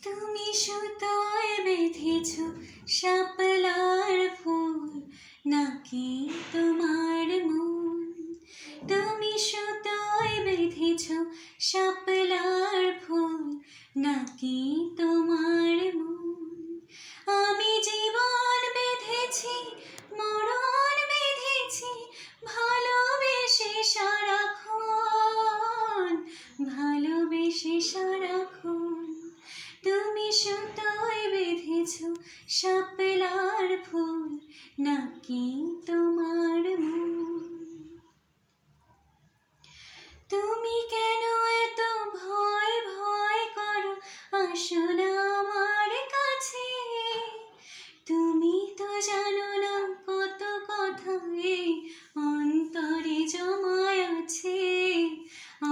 তুমি সুতোয় বেঁধেছ শাপলার ফুল, নাকি তোমার মন? তুমি সুতোয় বেঁধেছ শাপলার ফুল, নাকি তোমার মন? আমি জীবন বেঁধেছি, মরণ বেঁধেছি, ভালোবেসে সারাক্ষণ, ভালোবেসে সারাক্ষণ। তুমি সুতোয় বেঁধেছ শাপলার ফুল, নাকি তোমার মন? তুমি কেন এত ভয় ভয় করো আসো না আমার কাছে? তুমি তো জানো না কত কথা এই অন্তরে জমায় আছে,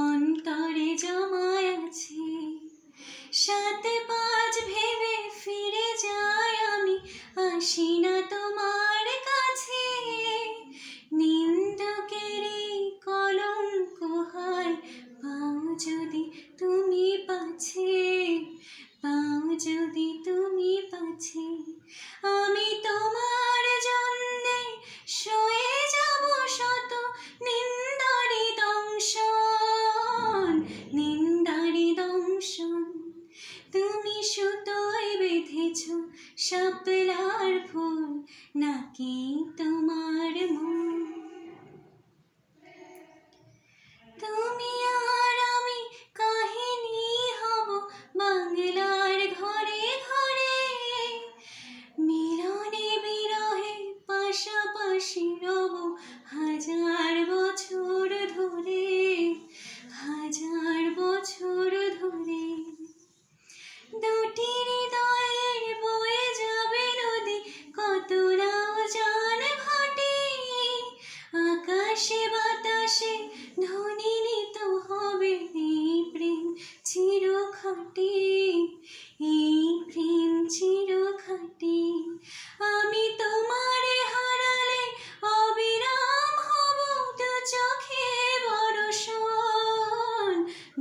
অন্তরে জমায় আছে। 7-5 ভেবে ফিরে যাই আমি, আসি না তোমার কাছে। নিন্দুকেরই কলঙ্ক হয়, পাও যদি তুমি পাছে, পাও যদি তুমি পাছে। আমি তোমার জন্যে সয়ে যাব শত নিন্দারি দংশন, নিন্দারি দংশন। তুমি সুতোয় বেঁধেছ শাপলার ফুল, নাকি তোমার মন? তুমি আর আমি কাহিনী হব বাংলার ঘরে ঘরে, মিলনে বিরহে পাশাপাশি রব হাজার বছর ধরে, হাজার বছর ধরে। দুটি হৃদয়ের বয়ে যাবে নদী, কত নাও জান ভাটি। আকাশে বাতাসে ধ্বনিত হবে এই প্রেম চিরখাটি, এই প্রেম চিরখাটি। আমি তোমারে হারালে অবিরাম হব দু চোখে বরষণ,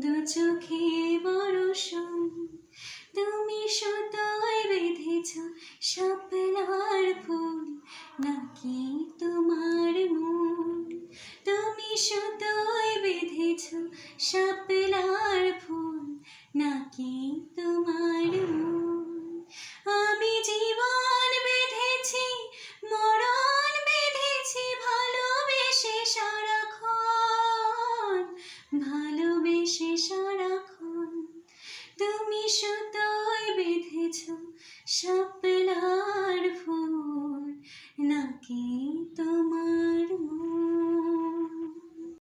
দু চোখে বরষণ। তুমি সুতোয় বেঁধেছ শাপলার ফুল, নাকি তোমার মন? তুমি সুতোয় বেঁধেছ শাপলার ফুল, নাকি তোমার মন? আমি জীবন বেঁধেছি, মরণ বেঁধেছি, ভালোবেসে সারাক্ষণ, ভালোবেসে সারাক্ষণ। তুমি সুতোয় বেঁধেছ শাপলার